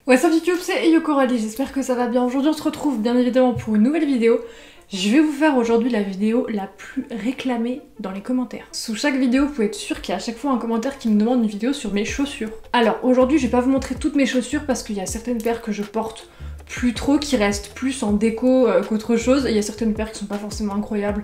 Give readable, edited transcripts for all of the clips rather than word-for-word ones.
Ouais, salut YouTube, c'est Yokorali, j'espère que ça va bien. Aujourd'hui on se retrouve bien évidemment pour une nouvelle vidéo. Je vais vous faire aujourd'hui la vidéo la plus réclamée dans les commentaires. Sous chaque vidéo, vous pouvez être sûr qu'il y a à chaque fois un commentaire qui me demande une vidéo sur mes chaussures. Alors aujourd'hui je vais pas vous montrer toutes mes chaussures parce qu'il y a certaines paires que je porte plus trop, qui restent plus en déco qu'autre chose. Et il y a certaines paires qui sont pas forcément incroyables.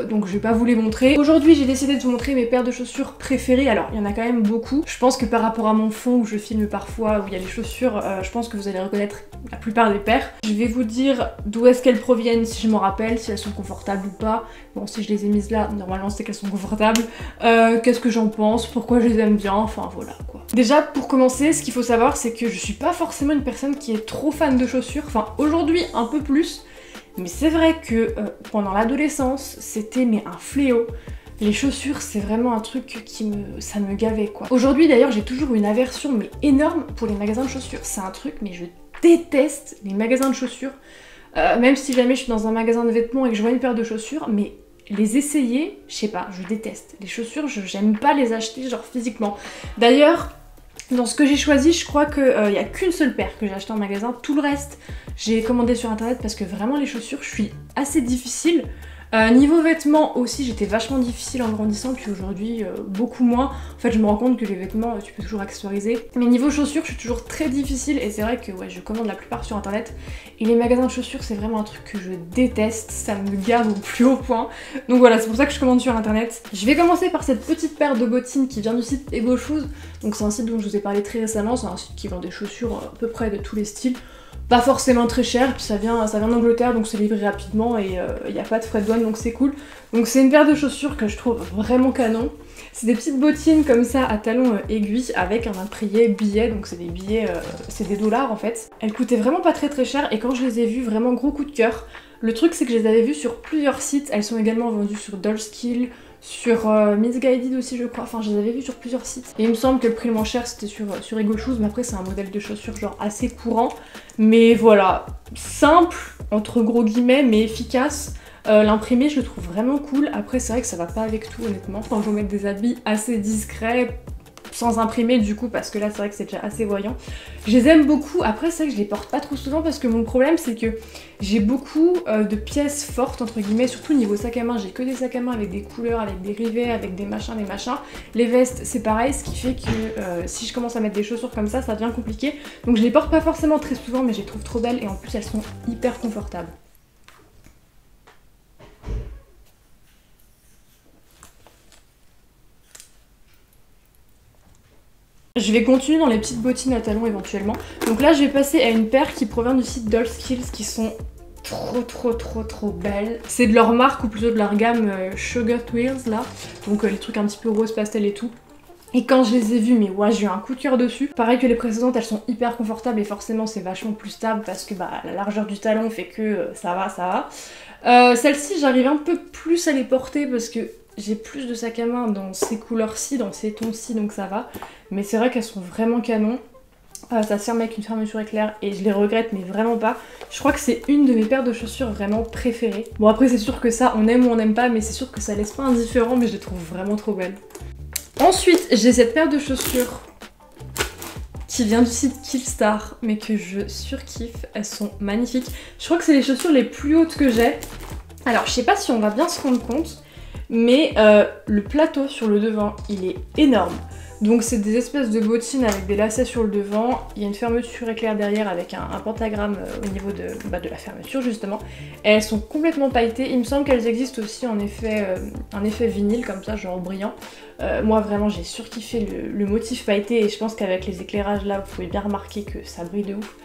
Donc je vais pas vous les montrer. Aujourd'hui j'ai décidé de vous montrer mes paires de chaussures préférées. Alors il y en a quand même beaucoup. Je pense que par rapport à mon fond où je filme parfois, où il y a les chaussures, je pense que vous allez reconnaître la plupart des paires. Je vais vous dire d'où est-ce qu'elles proviennent si je m'en rappelle, si elles sont confortables ou pas. Bon, si je les ai mises là, normalement c'est qu'elles sont confortables. Qu'est-ce que j'en pense, pourquoi je les aime bien, enfin voilà quoi. Déjà pour commencer, ce qu'il faut savoir c'est que je suis pas forcément une personne qui est trop fan de chaussures. Enfin aujourd'hui un peu plus. Mais c'est vrai que pendant l'adolescence, c'était un fléau. Les chaussures, c'est vraiment un truc ça me gavait quoi. Aujourd'hui d'ailleurs, j'ai toujours une aversion mais énorme pour les magasins de chaussures. C'est un truc, mais je déteste les magasins de chaussures. Même si jamais je suis dans un magasin de vêtements et que je vois une paire de chaussures, mais les essayer, je sais pas, je déteste. Les chaussures, j'aime pas les acheter genre physiquement. D'ailleurs, dans ce que j'ai choisi, je crois qu'il n'y a qu'une seule paire que j'ai acheté en magasin. Tout le reste, j'ai commandé sur internet parce que vraiment les chaussures, je suis assez difficile. Niveau vêtements aussi, j'étais vachement difficile en grandissant, puis aujourd'hui beaucoup moins. En fait, je me rends compte que les vêtements, tu peux toujours accessoiriser. Mais niveau chaussures, je suis toujours très difficile et c'est vrai que ouais, je commande la plupart sur internet. Et les magasins de chaussures, c'est vraiment un truc que je déteste, ça me gave au plus haut point. Donc voilà, c'est pour ça que je commande sur internet. Je vais commencer par cette petite paire de bottines qui vient du site Ego Shoes. Donc c'est un site dont je vous ai parlé très récemment, c'est un site qui vend des chaussures à peu près de tous les styles. Pas forcément très cher, puis ça vient d'Angleterre donc c'est livré rapidement et il n'y a pas de frais de douane donc c'est cool. Donc c'est une paire de chaussures que je trouve vraiment canon. C'est des petites bottines comme ça à talons aiguilles avec un imprimé billet, donc c'est des billets, c'est des dollars en fait. Elles coûtaient vraiment pas très cher et quand je les ai vues, vraiment gros coup de cœur. Le truc c'est que je les avais vues sur plusieurs sites, elles sont également vendues sur Dollskill, sur Missguided aussi je crois, enfin je les avais vues sur plusieurs sites. Et il me semble que le prix le moins cher c'était sur Ego Shoes, mais après c'est un modèle de chaussures genre assez courant. Mais voilà, simple, entre gros guillemets, mais efficace. L'imprimé je le trouve vraiment cool, après c'est vrai que ça va pas avec tout honnêtement. Enfin je vais mettre des habits assez discrets, sans imprimer du coup parce que là c'est vrai que c'est déjà assez voyant. Je les aime beaucoup, après c'est vrai que je les porte pas trop souvent parce que mon problème c'est que j'ai beaucoup de pièces fortes entre guillemets, surtout niveau sac à main. J'ai que des sacs à main avec des couleurs, avec des rivets, avec des machins. Les vestes c'est pareil, ce qui fait que si je commence à mettre des chaussures comme ça devient compliqué. Donc je les porte pas forcément très souvent mais je les trouve trop belles et en plus elles sont hyper confortables. Je vais continuer dans les petites bottines à talons éventuellement. Donc là je vais passer à une paire qui provient du site Dollskills qui sont trop belles. C'est de leur marque ou plutôt de leur gamme Sugar Twirls là. Donc les trucs un petit peu rose pastel et tout. Et quand je les ai vues, mais ouais, j'ai eu un coup de cœur dessus. Pareil que les précédentes, elles sont hyper confortables et forcément c'est vachement plus stable parce que bah, la largeur du talon fait que ça va. Celles-ci, j'arrive un peu plus à les porter parce que j'ai plus de sac à main dans ces couleurs-ci, dans ces tons-ci, donc ça va. Mais c'est vrai qu'elles sont vraiment canon. Ça se ferme avec une fermeture éclair et je les regrette mais vraiment pas. Je crois que c'est une de mes paires de chaussures vraiment préférées. Bon après c'est sûr que ça on aime ou on n'aime pas, mais c'est sûr que ça laisse pas indifférent, mais je les trouve vraiment trop belles. Ensuite j'ai cette paire de chaussures qui vient du site Killstar mais que je surkiffe, elles sont magnifiques. Je crois que c'est les chaussures les plus hautes que j'ai. Alors je sais pas si on va bien se rendre compte, mais le plateau sur le devant il est énorme. Donc c'est des espèces de bottines avec des lacets sur le devant, il y a une fermeture éclair derrière avec un pentagramme au niveau de la fermeture justement. Et elles sont complètement pailletées, il me semble qu'elles existent aussi en effet vinyle comme ça, genre brillant. Moi vraiment j'ai surkiffé le motif pailleté et je pense qu'avec les éclairages là vous pouvez bien remarquer que ça brille de ouf.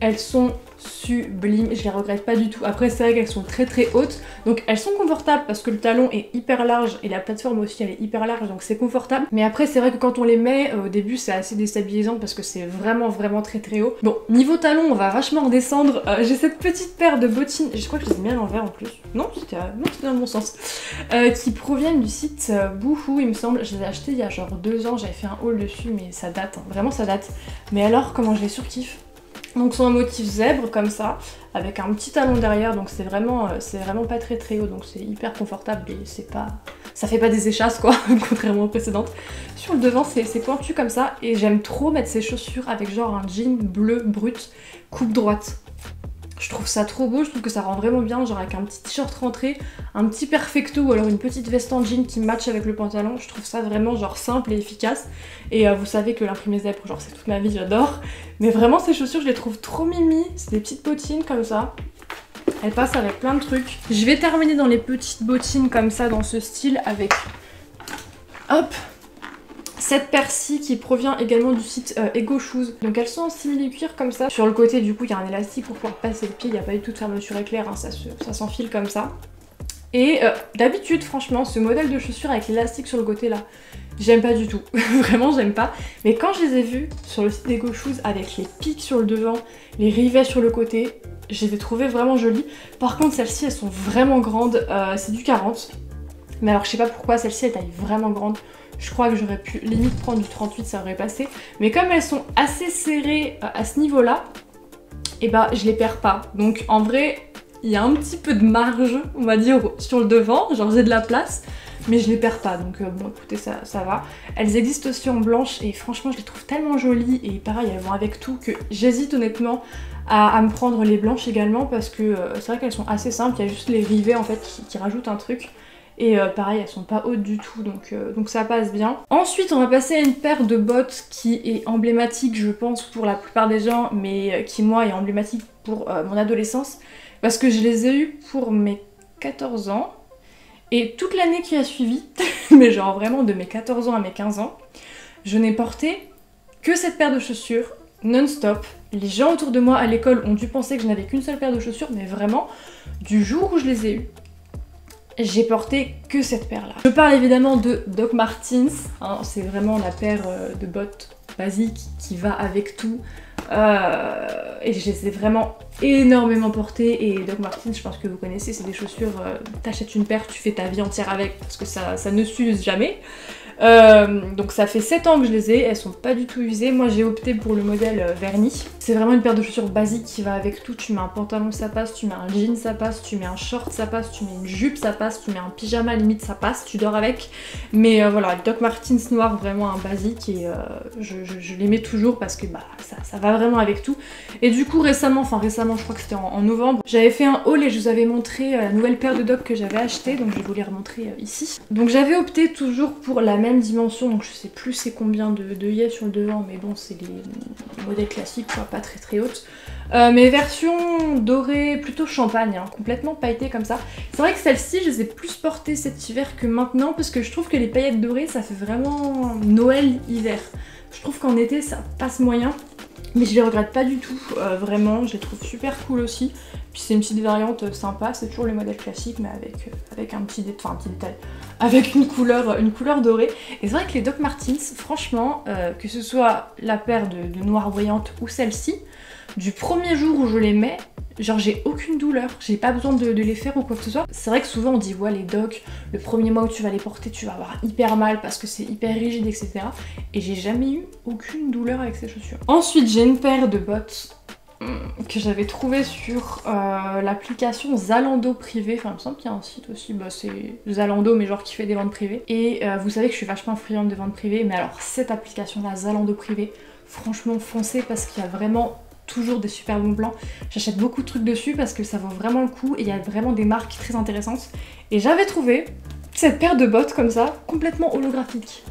Elles sont sublimes, je les regrette pas du tout. Après c'est vrai qu'elles sont très hautes, donc elles sont confortables parce que le talon est hyper large et la plateforme aussi elle est hyper large donc c'est confortable. Mais après c'est vrai que quand on les met au début c'est assez déstabilisant parce que c'est vraiment très haut. Bon niveau talon on va vachement redescendre. J'ai cette petite paire de bottines, je crois que je les ai mis à l'envers en plus. Non c'était dans le bon sens. Qui proviennent du site Boohoo il me semble. Je les ai achetées il y a genre 2 ans, j'avais fait un haul dessus mais ça date, hein. Vraiment ça date. Mais alors comment je les surkiffe. Donc sont un motif zèbre comme ça, avec un petit talon derrière, donc c'est vraiment pas très haut, donc c'est hyper confortable et c'est pas ça fait pas des échasses quoi, contrairement aux précédentes. Sur le devant c'est pointu comme ça et j'aime trop mettre ces chaussures avec genre un jean bleu brut, coupe droite. Je trouve ça trop beau, je trouve que ça rend vraiment bien, genre avec un petit t-shirt rentré, un petit perfecto ou alors une petite veste en jean qui match avec le pantalon. Je trouve ça vraiment genre simple et efficace. Et vous savez que l'imprimé zèbre, genre c'est toute ma vie, j'adore. Mais vraiment ces chaussures, je les trouve trop mimi. C'est des petites bottines comme ça. Elles passent avec plein de trucs. Je vais terminer dans les petites bottines comme ça, dans ce style, avec... Hop, cette paire-ci qui provient également du site Ego Shoes. Donc elles sont en simili-cuir comme ça. Sur le côté du coup il y a un élastique pour pouvoir passer le pied, il n'y a pas du tout de fermeture éclair, hein, ça s'enfile comme ça. Et d'habitude franchement ce modèle de chaussures avec l'élastique sur le côté là, j'aime pas du tout, vraiment j'aime pas. Mais quand je les ai vus sur le site Ego Shoes avec les pics sur le devant, les rivets sur le côté, je les ai trouvées vraiment jolies. Par contre celles-ci elles sont vraiment grandes, c'est du 40. Mais alors je sais pas pourquoi celle-ci elle taille vraiment grande. Je crois que j'aurais pu limite prendre du 38, ça aurait passé. Mais comme elles sont assez serrées à ce niveau-là, et bah je les perds pas. Donc en vrai, il y a un petit peu de marge, on va dire, sur le devant. Genre j'ai de la place, mais je les perds pas. Donc bon écoutez, ça va. Elles existent aussi en blanche et franchement je les trouve tellement jolies. Et pareil, elles vont avec tout que j'hésite honnêtement à me prendre les blanches également. Parce que c'est vrai qu'elles sont assez simples, il y a juste les rivets en fait qui rajoutent un truc. Et pareil, elles sont pas hautes du tout, donc ça passe bien. Ensuite, on va passer à une paire de bottes qui est emblématique, je pense, pour la plupart des gens, mais qui, moi, est emblématique pour mon adolescence. Parce que je les ai eues pour mes 14 ans. Et toute l'année qui a suivi, mais genre vraiment de mes 14 ans à mes 15 ans, je n'ai porté que cette paire de chaussures non-stop. Les gens autour de moi à l'école ont dû penser que je n'avais qu'une seule paire de chaussures, mais vraiment, du jour où je les ai eues, j'ai porté que cette paire là. Je parle évidemment de Doc Martens, hein, c'est vraiment la paire de bottes basique qui va avec tout. Et je les ai vraiment énormément portées. Et Doc Martens, je pense que vous connaissez, c'est des chaussures, t'achètes une paire, tu fais ta vie entière avec parce que ça ne s'use jamais. Donc ça fait 7 ans que je les ai, elles sont pas du tout usées. Moi j'ai opté pour le modèle vernis. C'est vraiment une paire de chaussures basique qui va avec tout. Tu mets un pantalon, ça passe, tu mets un jean, ça passe, tu mets un short, ça passe, tu mets une jupe, ça passe, tu mets un pyjama, limite ça passe, tu dors avec. Mais voilà, Doc Martens noir, vraiment un basique et je les mets toujours parce que bah ça va vraiment avec tout. Et du coup récemment, je crois que c'était en novembre, j'avais fait un haul et je vous avais montré la nouvelle paire de Doc que j'avais achetée, donc je vais vous les remontrer ici. Donc j'avais opté toujours pour la même dimension, donc je sais plus c'est combien de yeux sur le devant, mais bon c'est les modèles classiques quoi, pas très hautes. Mes versions dorées plutôt champagne, hein, complètement pailletées comme ça. C'est vrai que celles-ci je les ai plus portées cet hiver que maintenant parce que je trouve que les paillettes dorées ça fait vraiment Noël-hiver. Je trouve qu'en été ça passe moyen. Mais je les regrette pas du tout, vraiment, je les trouve super cool aussi. Puis c'est une petite variante sympa, c'est toujours le modèle classique mais avec un petit détail, avec une couleur dorée. Et c'est vrai que les Doc Martens, franchement, que ce soit la paire de noire voyante ou celle-ci, du premier jour où je les mets, genre j'ai aucune douleur, j'ai pas besoin de les faire ou quoi que ce soit. C'est vrai que souvent on dit ouais les Doc, le premier mois où tu vas les porter tu vas avoir hyper mal parce que c'est hyper rigide etc. Et j'ai jamais eu aucune douleur avec ces chaussures. Ensuite j'ai une paire de bottes que j'avais trouvé sur l'application Zalando privé, enfin il me semble qu'il y a un site aussi, bah c'est Zalando mais genre qui fait des ventes privées. Et vous savez que je suis vachement friande de ventes privées, mais alors cette application là, Zalando privé, franchement foncez parce qu'il y a vraiment toujours des super bons plans. J'achète beaucoup de trucs dessus parce que ça vaut vraiment le coup et il y a vraiment des marques très intéressantes. Et j'avais trouvé cette paire de bottes comme ça, complètement holographique.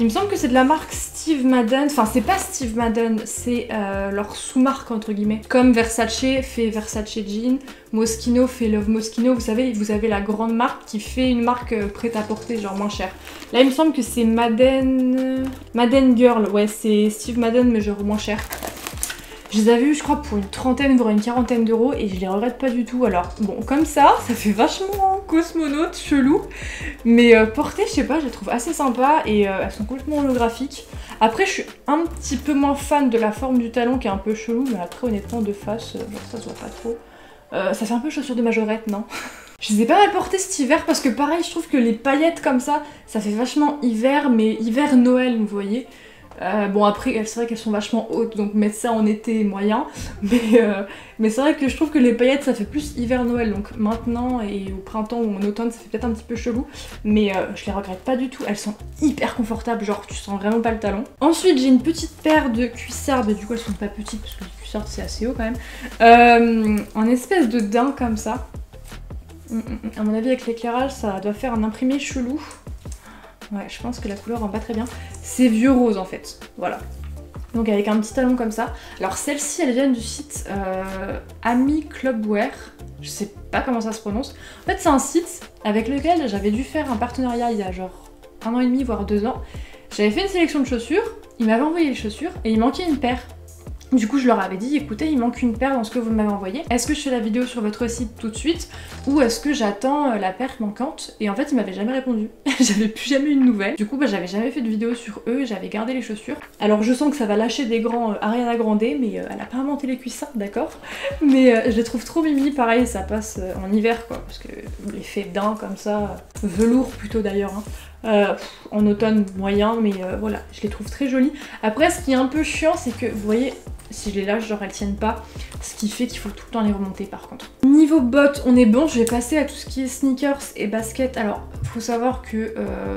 Il me semble que c'est de la marque Steve Madden, enfin c'est pas Steve Madden, c'est leur sous-marque entre guillemets. Comme Versace fait Versace Jean, Moschino fait Love Moschino, vous savez, vous avez la grande marque qui fait une marque prête à porter genre moins chère. Là il me semble que c'est Madden Girl, ouais c'est Steve Madden mais genre moins cher. Je les avais eu je crois pour une trentaine voire une quarantaine d'euros et je les regrette pas du tout. Alors bon comme ça fait vachement cosmonaute, chelou, mais portées je sais pas, je les trouve assez sympas et elles sont complètement holographiques. Après je suis un petit peu moins fan de la forme du talon qui est un peu chelou, mais après honnêtement de face, genre ça se voit pas trop. Ça fait un peu chaussure de majorette, non? Je les ai pas mal portées cet hiver parce que pareil je trouve que les paillettes comme ça fait vachement hiver, mais hiver Noël vous voyez. Bon après c'est vrai qu'elles sont vachement hautes, donc mettre ça en été moyen, mais c'est vrai que je trouve que les paillettes ça fait plus hiver-Noël, donc maintenant et au printemps ou en automne ça fait peut-être un petit peu chelou, mais je les regrette pas du tout, elles sont hyper confortables, genre tu sens vraiment pas le talon. Ensuite j'ai une petite paire de cuissardes, du coup elles sont pas petites parce que les cuissardes c'est assez haut quand même, en espèce de daim comme ça. À mon avis avec l'éclairage ça doit faire un imprimé chelou. Ouais, je pense que la couleur rend pas très bien. C'est vieux rose en fait, voilà. Donc avec un petit talon comme ça. Alors celles-ci, elles viennent du site Ami Clubwear. Je sais pas comment ça se prononce. En fait, c'est un site avec lequel j'avais dû faire un partenariat il y a genre 1 an et demi, voire 2 ans. J'avais fait une sélection de chaussures, ils m'avaient envoyé les chaussures et il manquait une paire. Du coup, je leur avais dit, écoutez, il manque une paire dans ce que vous m'avez envoyé. Est-ce que je fais la vidéo sur votre site tout de suite ou est-ce que j'attends la paire manquante? Et en fait, ils m'avaient jamais répondu. J'avais plus jamais eu de nouvelles. Du coup, j'avais jamais fait de vidéo sur eux, j'avais gardé les chaussures. Alors, je sens que ça va lâcher des grands Ariana Grande, mais elle a pas inventé les cuissards, d'accord? Mais je les trouve trop mimi. Pareil, ça passe en hiver, quoi, parce que l'effet daim comme ça, velours plutôt d'ailleurs, hein. En automne moyen, mais voilà, je les trouve très jolies. Après, ce qui est un peu chiant, c'est que vous voyez, si je les lâche, genre elles tiennent pas, ce qui fait qu'il faut tout le temps les remonter par contre. Niveau bottes, on est bon, je vais passer à tout ce qui est sneakers et baskets. Alors, faut savoir que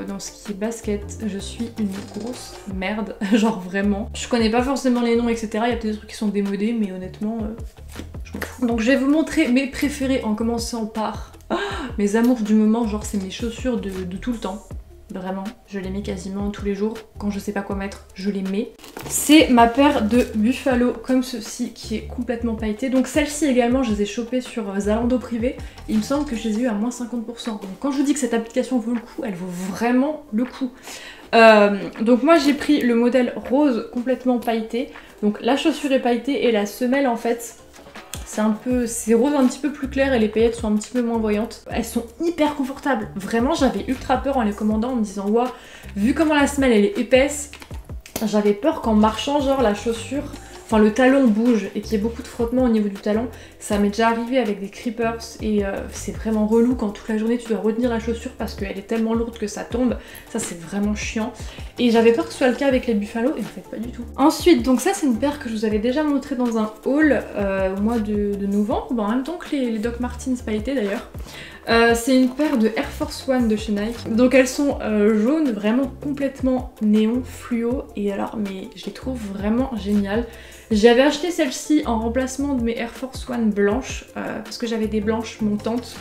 dans ce qui est basket, je suis une grosse merde, genre vraiment. Je connais pas forcément les noms, etc. Il y a peut-être des trucs qui sont démodés, mais honnêtement, je m'en fous. Donc je vais vous montrer mes préférés en commençant par mes amours du moment, genre c'est mes chaussures de tout le temps. Vraiment, je les mets quasiment tous les jours. Quand je sais pas quoi mettre, je les mets. C'est ma paire de Buffalo comme ceci qui est complètement pailletée. Donc celle-ci également, je les ai chopées sur Zalando privé. Il me semble que je les ai eu à moins 50%. Donc quand je vous dis que cette application vaut le coup, elle vaut vraiment le coup. Donc moi j'ai pris le modèle rose complètement pailleté. Donc la chaussure est pailletée et la semelle en fait... c'est rose un petit peu plus clair et les paillettes sont un petit peu moins voyantes. Elles sont hyper confortables. Vraiment, j'avais ultra peur en les commandant en me disant, waouh, vu comment la semelle elle est épaisse, j'avais peur qu'en marchant, genre la chaussure, enfin le talon bouge et qu'il y ait beaucoup de frottement au niveau du talon. Ça m'est déjà arrivé avec des creepers et c'est vraiment relou quand toute la journée tu dois retenir la chaussure parce qu'elle est tellement lourde que ça tombe. Ça c'est vraiment chiant. Et j'avais peur que ce soit le cas avec les Buffalo et en fait pas du tout. Ensuite, donc ça c'est une paire que je vous avais déjà montré dans un haul au mois de novembre, en même temps que les Doc Martens pailletés d'ailleurs. C'est une paire de Air Force One de chez Nike. Donc elles sont jaunes, vraiment complètement néon, fluo. Et alors, mais je les trouve vraiment géniales. J'avais acheté celle-ci en remplacement de mes Air Force One blanches, parce que j'avais des blanches montantes.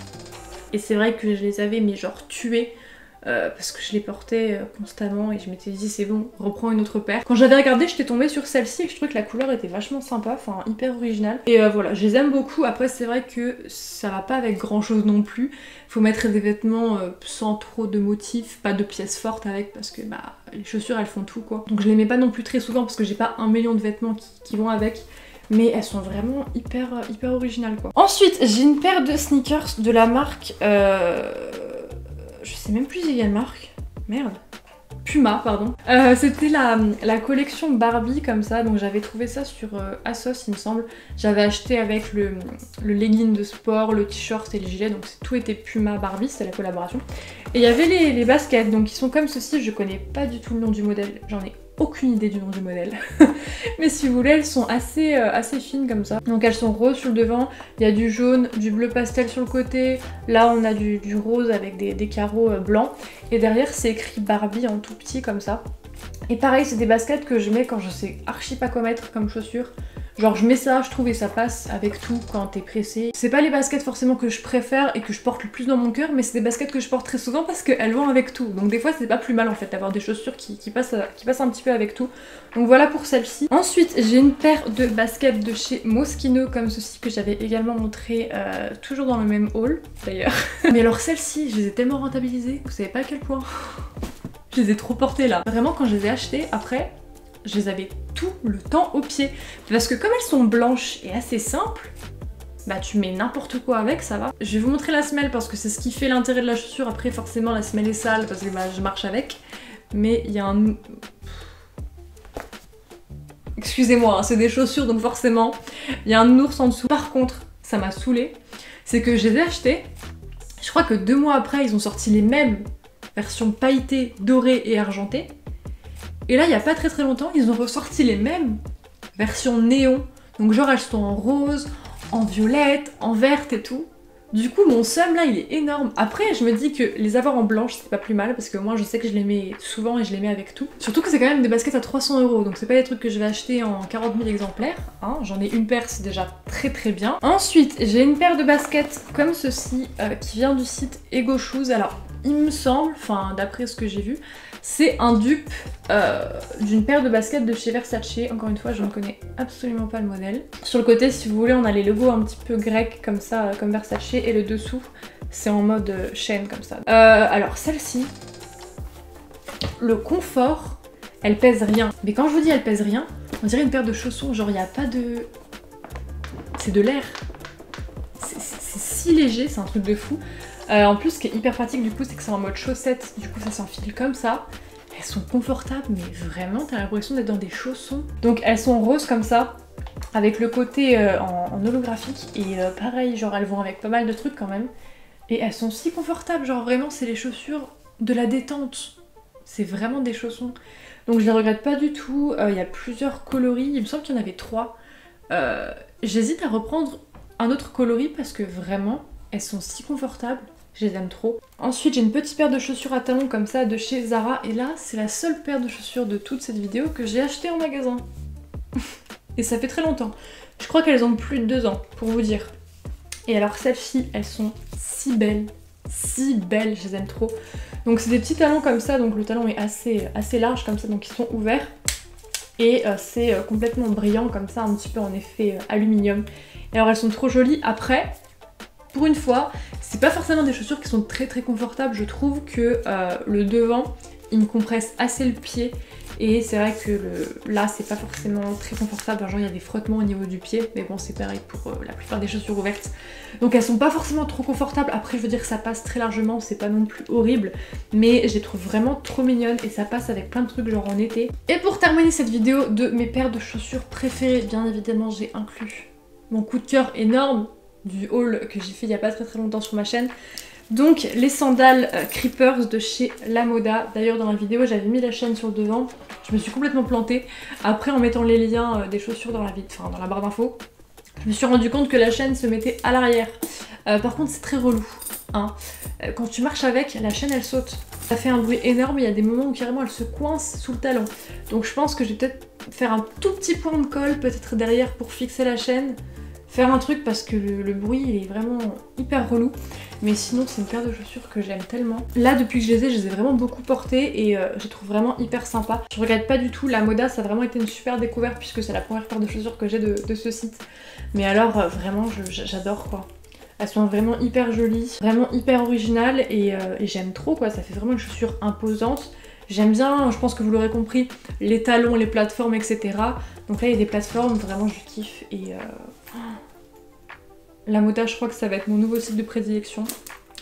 Et c'est vrai que je les avais mais genre tuées. Parce que je les portais constamment et je m'étais dit c'est bon, reprends une autre paire. Quand j'avais regardé, j'étais tombée sur celle-ci et je trouvais que la couleur était vachement sympa, enfin hyper originale. Et voilà, je les aime beaucoup. Après c'est vrai que ça va pas avec grand chose non plus. Faut mettre des vêtements sans trop de motifs, pas de pièces fortes avec parce que bah les chaussures elles font tout quoi. Donc je les mets pas non plus très souvent parce que j'ai pas 1 million de vêtements qui vont avec. Mais elles sont vraiment hyper originales quoi. Ensuite j'ai une paire de sneakers de la marque... je sais même plus il y a une marque. Merde. Puma, pardon. C'était la collection Barbie comme ça, donc j'avais trouvé ça sur ASOS il me semble. J'avais acheté avec le legging de sport, le t-shirt et le gilet, donc tout était Puma Barbie, c'était la collaboration. Et il y avait les baskets, donc ils sont comme ceci, je connais pas du tout le nom du modèle, j'en ai aucune idée du nom du modèle. Mais si vous voulez, elles sont assez fines comme ça. Donc elles sont roses sur le devant, il y a du jaune, du bleu pastel sur le côté. Là on a du rose avec des carreaux blancs. Et derrière c'est écrit Barbie en tout petit comme ça. Et pareil, c'est des baskets que je mets quand je sais archi pas quoi mettre comme chaussures. Genre je mets ça, je trouve, et ça passe avec tout quand t'es pressé. C'est pas les baskets forcément que je préfère et que je porte le plus dans mon cœur, mais c'est des baskets que je porte très souvent parce qu'elles vont avec tout. Donc des fois c'est pas plus mal en fait d'avoir des chaussures qui passent un petit peu avec tout. Donc voilà pour celle-ci. Ensuite j'ai une paire de baskets de chez Moschino comme ceci que j'avais également montré toujours dans le même haul d'ailleurs. Mais alors celles-ci, je les ai tellement rentabilisées, vous savez pas à quel point. Je les ai trop portées là. Vraiment quand je les ai achetées, après... je les avais tout le temps au pied. Parce que comme elles sont blanches et assez simples, bah tu mets n'importe quoi avec, ça va. Je vais vous montrer la semelle parce que c'est ce qui fait l'intérêt de la chaussure. Après forcément la semelle est sale parce que bah, je marche avec. Mais il y a un... excusez-moi, hein, c'est des chaussures donc forcément il y a un ours en dessous. Par contre, ça m'a saoulée, c'est que je les ai achetées. Je crois que 2 mois après, ils ont sorti les mêmes versions pailletées, dorées et argentées. Et là, il y a pas très longtemps, ils ont ressorti les mêmes versions néon. Donc genre elles sont en rose, en violette, en verte et tout. Du coup mon seum là il est énorme. Après je me dis que les avoir en blanche c'est pas plus mal parce que moi je sais que je les mets souvent et je les mets avec tout. Surtout que c'est quand même des baskets à 300 € donc c'est pas des trucs que je vais acheter en 40 000 exemplaires. Hein. J'en ai une paire, c'est déjà très bien. Ensuite j'ai une paire de baskets comme ceci qui vient du site Ego Shoes. Alors il me semble, enfin d'après ce que j'ai vu, c'est un dupe d'une paire de baskets de chez Versace. Encore une fois, je ne connais absolument pas le modèle. Sur le côté, si vous voulez, on a les logos un petit peu grecs comme ça, comme Versace. Et le dessous, c'est en mode chaîne comme ça. Alors celle-ci, le confort, elle pèse rien. Mais quand je vous dis elle pèse rien, on dirait une paire de chaussons. Genre, il n'y a pas de... C'est de l'air. C'est si léger, c'est un truc de fou. En plus, ce qui est hyper pratique du coup, c'est que c'est en mode chaussette, du coup ça s'enfile comme ça. Elles sont confortables, mais vraiment, t'as l'impression d'être dans des chaussons. Donc elles sont roses comme ça, avec le côté en holographique, et pareil, genre elles vont avec pas mal de trucs quand même. Et elles sont si confortables, genre vraiment, c'est les chaussures de la détente. C'est vraiment des chaussons. Donc je les regrette pas du tout, il y a plusieurs coloris, il me semble qu'il y en avait 3. J'hésite à reprendre un autre coloris parce que vraiment, elles sont si confortables. Je les aime trop. Ensuite, j'ai une petite paire de chaussures à talons comme ça de chez Zara. Et là, c'est la seule paire de chaussures de toute cette vidéo que j'ai achetée en magasin. Et ça fait très longtemps. Je crois qu'elles ont plus de 2 ans, pour vous dire. Et alors, celles-ci, elles sont si belles. Si belles, je les aime trop. Donc, c'est des petits talons comme ça. Donc, le talon est assez large comme ça. Donc, ils sont ouverts. Et c'est complètement brillant comme ça, un petit peu en effet aluminium. Et alors, elles sont trop jolies. Après... Pour une fois, c'est pas forcément des chaussures qui sont très confortables, je trouve que le devant, il me compresse assez le pied et c'est vrai que là c'est pas forcément très confortable, genre il y a des frottements au niveau du pied, mais bon c'est pareil pour la plupart des chaussures ouvertes. Donc elles sont pas forcément trop confortables, après je veux dire ça passe très largement, c'est pas non plus horrible, mais je les trouve vraiment trop mignonnes et ça passe avec plein de trucs genre en été. Et pour terminer cette vidéo de mes paires de chaussures préférées, bien évidemment j'ai inclus mon coup de cœur énorme du haul que j'ai fait il y a pas très longtemps sur ma chaîne. Donc les sandales Creepers de chez Lamoda. D'ailleurs dans la vidéo j'avais mis la chaîne sur le devant, je me suis complètement plantée. Après en mettant les liens des chaussures dans la barre d'infos, je me suis rendu compte que la chaîne se mettait à l'arrière. Par contre c'est très relou. Hein. Quand tu marches avec, la chaîne elle saute. Ça fait un bruit énorme, il y a des moments où carrément elle se coince sous le talon. Donc je pense que je vais peut-être faire un tout petit point de colle peut-être derrière pour fixer la chaîne. Faire un truc parce que le bruit il est vraiment hyper relou. Mais sinon c'est une paire de chaussures que j'aime tellement. Là depuis que je les ai vraiment beaucoup portées et je les trouve vraiment hyper sympa. Je regrette pas du tout, Lamoda ça a vraiment été une super découverte puisque c'est la première paire de chaussures que j'ai de ce site. Mais alors vraiment j'adore quoi. Elles sont vraiment hyper jolies, vraiment hyper originales et j'aime trop quoi, ça fait vraiment une chaussure imposante. J'aime bien, je pense que vous l'aurez compris, les talons, les plateformes, etc. Donc là il y a des plateformes, vraiment je kiffe et... Lamoda, je crois que ça va être mon nouveau site de prédilection.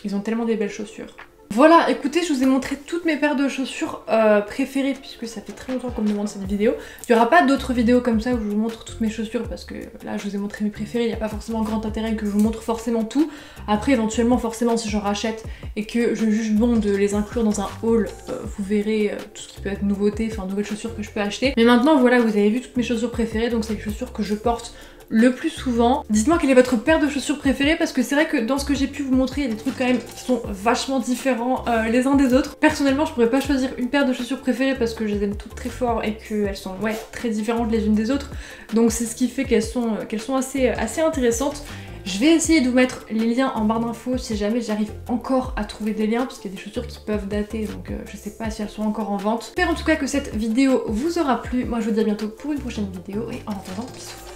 Ils ont tellement des belles chaussures. Voilà, écoutez, je vous ai montré toutes mes paires de chaussures préférées puisque ça fait très longtemps qu'on me demande cette vidéo. Il n'y aura pas d'autres vidéos comme ça où je vous montre toutes mes chaussures parce que là je vous ai montré mes préférées, il n'y a pas forcément grand intérêt que je vous montre forcément tout. Après éventuellement forcément si j'en rachète et que je juge bon de les inclure dans un haul, vous verrez tout ce qui peut être nouveauté, enfin nouvelles chaussures que je peux acheter. Mais maintenant voilà, vous avez vu toutes mes chaussures préférées, donc c'est les chaussures que je porte le plus souvent. Dites-moi quelle est votre paire de chaussures préférée parce que c'est vrai que dans ce que j'ai pu vous montrer, il y a des trucs quand même qui sont vachement différents les uns des autres. Personnellement, je pourrais pas choisir une paire de chaussures préférées parce que je les aime toutes très fort et qu'elles sont ouais, très différentes les unes des autres. Donc c'est ce qui fait qu'elles sont assez intéressantes. Je vais essayer de vous mettre les liens en barre d'infos si jamais j'arrive encore à trouver des liens, parce qu'il y a des chaussures qui peuvent dater, donc je sais pas si elles sont encore en vente. J'espère en tout cas que cette vidéo vous aura plu. Moi je vous dis à bientôt pour une prochaine vidéo et en attendant, bisous.